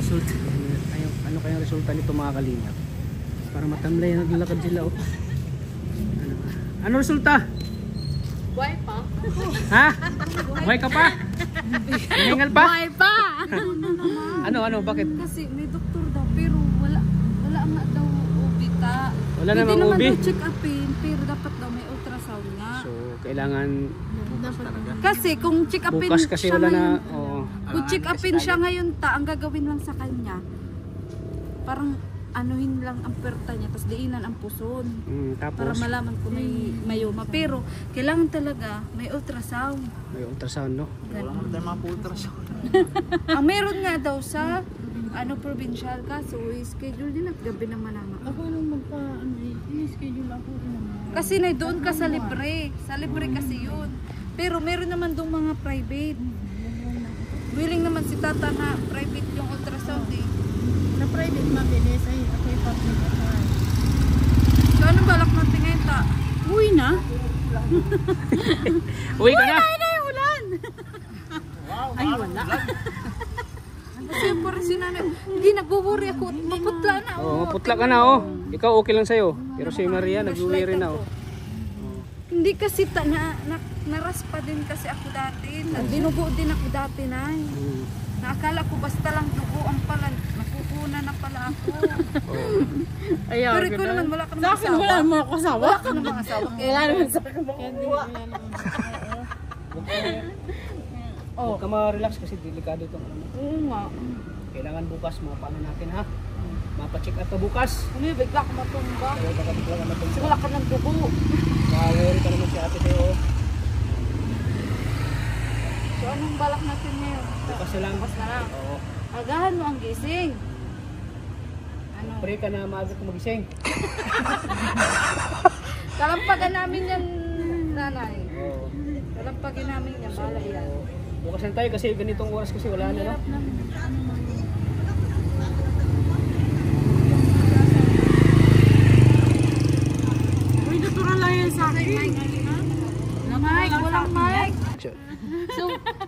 result. Ano kayang resulta nito mga kalingap? Para matamlay na naglalakad sila oh. Ano resulta? Buhay pa? Ha? Buhay ka pa? Hiningal pa? Buhay pa! Ano? Bakit? Kasi may doktor daw pero wala nga daw ubita. Wala namang ubi? Pwede naman daw check upin pero dapat daw may ultrasound nga. So, kailangan kasi kung check upin bukas kasi siya wala na ngayon, kung check upin test siya ngayon ang gagawin lang sa kanya parang anuhin lang ang perta niya tapos diinan ang puson tapos, para malaman kung may mayoma pero kailangan talaga may ultrasound. May ultrasound no? Wala mo tayo mga ultrasound. Ang meron nga daw sa provincial kaso schedule din at gabi naman naman. Ako nung schedule ako naman. Kasi na doon ka sa libre kasi yun. Pero meron naman doon mga private. Willing naman si tata na private yung ultrasound eh. Sa private mabilis ay ako'y public ako. So anong balak natin ngayon ta? Uwi na? Uwi ka na? Ay yung ulan! Ay wala. Kasi parang si nanay, hindi nag-worry ako, maputla na. Oo, maputla ka na oh. Ikaw okay lang sa'yo. Pero si Maria nag-uwi rin na oh. Hindi kasi naraspa din kasi ako dati. Dinugo din ako dati na. Nakakala ko basta lang dugo ang pala. Nakukuha na pala ako. Ayaw. Pero ikaw naman wala ka namang Sa akin wala asawa. mo ako asawa. Wala ka namang asawa. Wala naman sa akin makukuha. Huwag ka ma-relax kasi delikado itong ano. Oo nga. Kailangan bukas mapaano natin ha. Mapacheck up ka bukas. Ano bigla ka matumba. Kaya baka bigla ka Kasi natin. wala ka ng dugo. Mawari ka naman si ate sa'yo. So anong balak natin ngayon? Bukas na lang. Bukas na lang. Oo. Agahan mo ang gising. Ano? Pray ka na maaga ka magising. Kalampagan namin yan, nanay. Oo. Kalampagan namin yan, bala yan. Bukas na tayo kasi ganitong oras kasi wala na no. Uy, natural lang yan sa akin. Walang mic. So,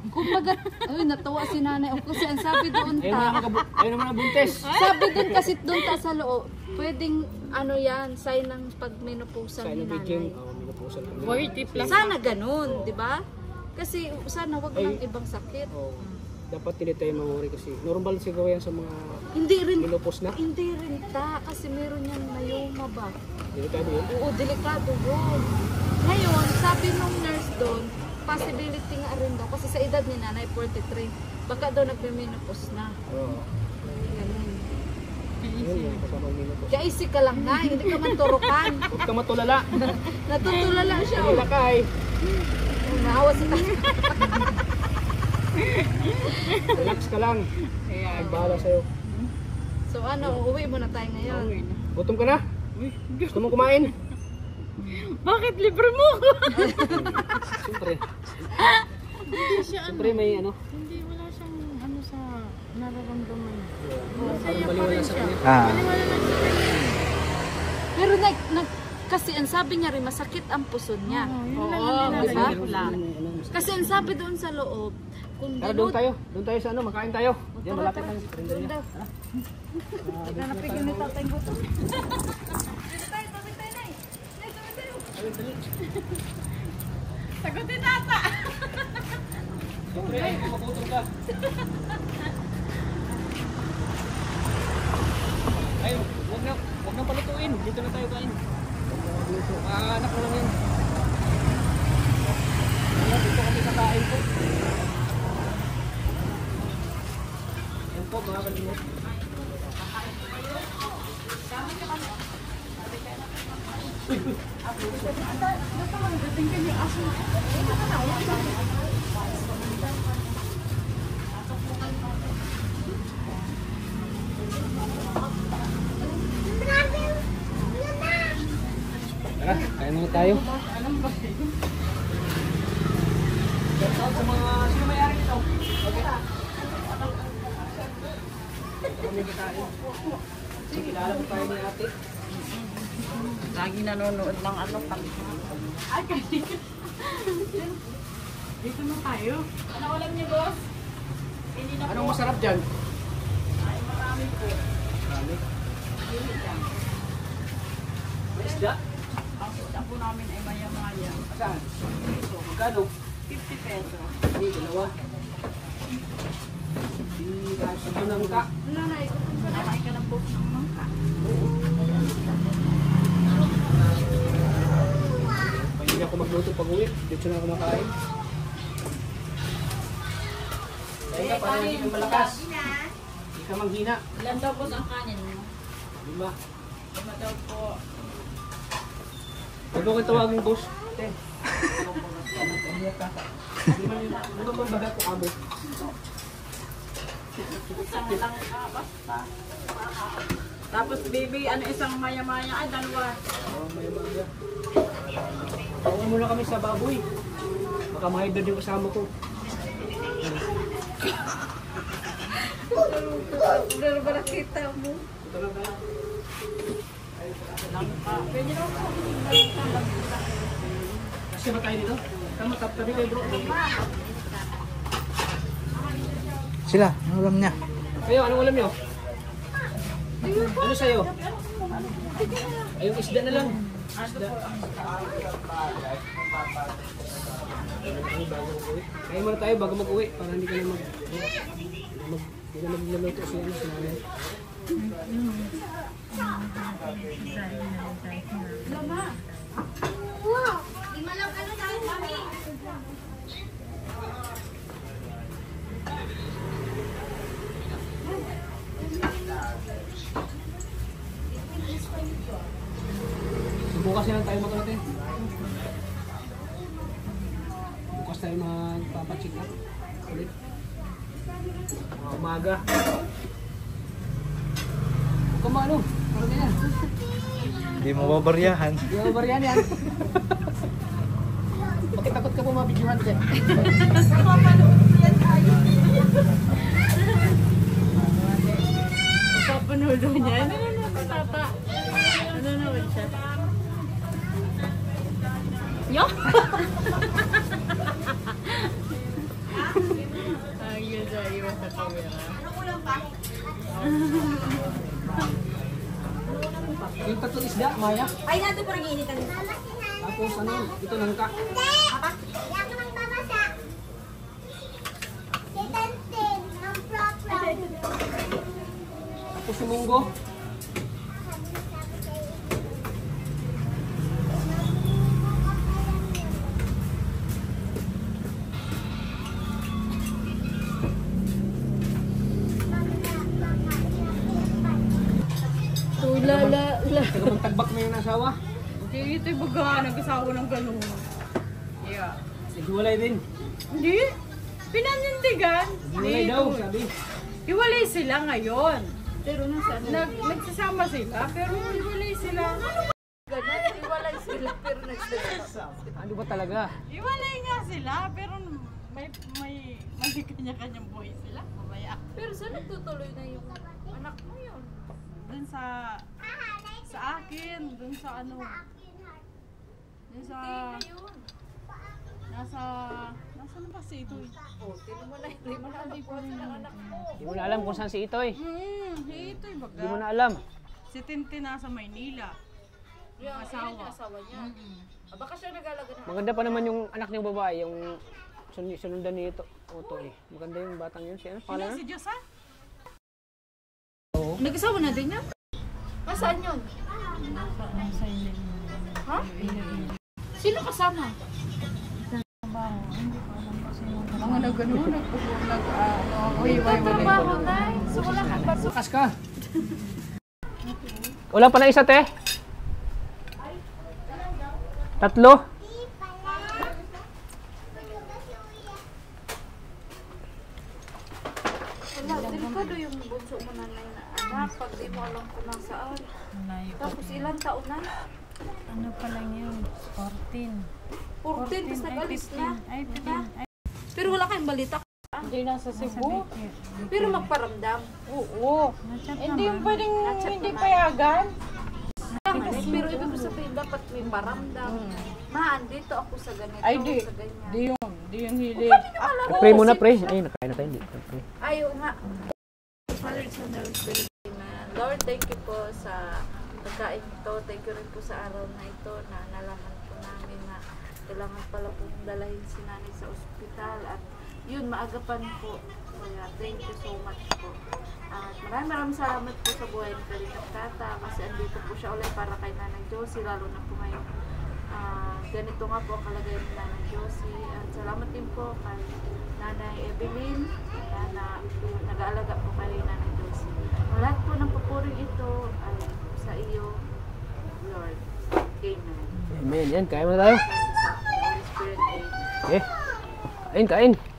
kumbaga, natawa si nanay. Kasi ang sabi doon Ayun naman ang buntes. sabi doon kasi doon ta sa loob, pwedeng yan, sign ng pagmenopausan Kaya ni nabigyan. nanay. Oo, minupusal kami. 40 plus. Sana ganun, di ba? Kasi sana wag lang ibang sakit. Oo. Dapat hindi tayo mawari kasi normal siguro yan sa mga Hindi rin, minupos na. hindi rin kasi meron yan mayoma ba? Delikado yun. Oo, delikado yun. Ngayon, sabi nung nurse doon, possibility nga rin daw. Kasi sa edad ni nanay, 43, baka daw nagme-menopause na. Oo. Ganun. Yun yung kasama yung minupos. Kaya isip ka lang na, hindi ka man turukan. Huwag ka matulala. Natutulala siya. Tulala ka eh. Naawa si tatay. Relax ka lang. Ay bahala sa'yo. So uuwi muna tayo ngayon. Gutom ka na? Gusto mo kumain? Bakit libre mo? Siyempre. Hindi siya Siyempre may ano. Hindi, wala siyang sa nararamdaman. Parang baliwala sa kanya. Wala lang sa kanya. Pero kasi ang sabi niya rin, masakit ang puso niya. Yun lang Oo, ang di ba? dinadala. Kasi ang sabi doon sa loob, kung Tara doon tayo. Doon tayo sa ano, makain tayo. Diyan Tara, malapit tara. lang sa printer Doon niya. daw. Nanapigil ni tatay ko to. Dito tayo, tabi tayo, nay. Nay, tabi tayo. Sagutin tata! Siyempre, ay, kumaputol ka. Ay, huwag nang palutuin. Dito na tayo kain. Anak ko lang yan. Ayan, dito kami kakain po. Yan po, mga kalimot. Tara, kain muna tayo. Sa mga sino may-ari nito? Okay. Kami kakain. Kasi kilala po tayo ni ate. Lagi nanonood ng Ay, kasi. Dito na tayo. Ano ulam niyo, boss? Anong masarap dyan? namin ay maya-maya. Saan? Magkano? 50 pesos. Hindi, dalawa. Hindi, kahit sa nangka. Wala na, ikutin ko na. Nakay ka ng book ng mangka. Hindi ako magluto pag uwi. Dito na ako makain. Kaya ka, parang hindi ka malakas. Hindi ka manghina. Ilan daw po ang kanin mo? 5. 5 daw po. Huwag ko tawagin boss. Te. Ano ba bagat ko abo? Isang lang basta. Tapos baby, ano isang maya-maya ay dalawa. Oo, may mga. Tawag muna kami sa baboy. Baka mahidad yung kasama ko. Pero ba nakita mo? Ito lang tayo. Langka. Pwede daw po. Kasi ba tayo dito? Tama, tabi kayo bro. Sila, ang ulam niya. Kayo, anong ulam nyo? Ano sa'yo? Ay, yung isda na lang. Isda. Kaya muna tayo bago mag-uwi para hindi ka na hindi na magluluto siya na sinanay. Bukas na lang tayo mag-uwi. Bukas tayo magpapacheck up ulit. Umaga. Huwag ka maano. Parang ganyan. Hindi mo babaryahan. Hindi mo bariyan yan. Bakit takot ka po mabidyohan dyan? Papanood niya. Nanonood tata. Nanonood siya. Yo! Ang yun sa iwas sa camera. Yung tatlong isda, Maya. Ay, nato parang initan. Tapos ano, ito nangka. Hindi! Hindi ako magbabasa. Si Tantin, ng problem. Tapos yung munggo. Taga magtagbak na yung asawa. Okay, ito'y baga. Nag-asawa ng ganun. Yeah. Naghiwalay din. Hindi. Pinanindigan. Naghiwalay daw, sabi. Hiwalay sila ngayon. Pero nagsasama sila, pero hiwalay sila. Ganun, iwalay sila pero nagsasama. Ano ba talaga? Hiwalay nga sila, pero may kanya-kanyang buhay sila. Mamaya. Pero saan nagtutuloy na yung anak mo yun? Dun sa akin, dun sa ano. Dun sa nasa na ba si ito? Oh, tinan mo na, hindi mo na nakuha ng anak mo. Hindi mo na alam kung saan si Itoy. Ito yung baga. Hindi mo na alam. Si Tintin nasa Maynila. Yung asawa. yung asawa niya. Ah, baka siya nag-alaga ng Maganda pa naman yung anak niyang babae, yung sunundan ni Oto eh. Maganda yung batang yun. Si ano? Sino Pangalan si na? Diyosa? Nag-asawa na din niya? Nasaan yun? Ha? Sino kasama? Mga nag-ano, Nagtatrabaho na eh. So wala kang baso. Bukas ka. Wala pa na isa, te? 3? Wala, delikado yung bunso mo na anak. Pag di mo alam kung nasaan. Tapos ilang taon na? Ano pa lang yun? 14. 14, tapos nag-alis na. Ay, Diba? Pero wala kayong balita. Hindi nasa Cebu. Pero magparamdam. Oo. Hindi yung pwedeng hindi payagan. Pero ibig ko sabihin, dapat may paramdam. Ma, andito ako sa ganito, Ay, di. sa ganyan. Di yung hili. Pray muna, pray. Ay, nakain na tayo. Pray. Ayaw nga. Father, Son, Holy Spirit. Lord, thank you po sa pagkain ito. Thank you rin po sa araw na ito na nalaman ko namin na kailangan pala pong dalahin si nanay sa ospital at yun, maagapan po. Kaya thank you so much po. At maraming salamat po sa buhay ni Kalingap Tata kasi andito po siya ulit para kay Nanay Josie, lalo na po ngayon. Ganito nga po ang kalagayan ni Nanay Josie. At salamat din po kay Nanay Evelyn na nag-aalaga po kay Nanay Josie. Ang lahat po ng papuring ito ay sa iyo, Lord. Amen. Amen. Yan, kain mo na tayo. Holy Spirit, amen. Okay. Kain, kain.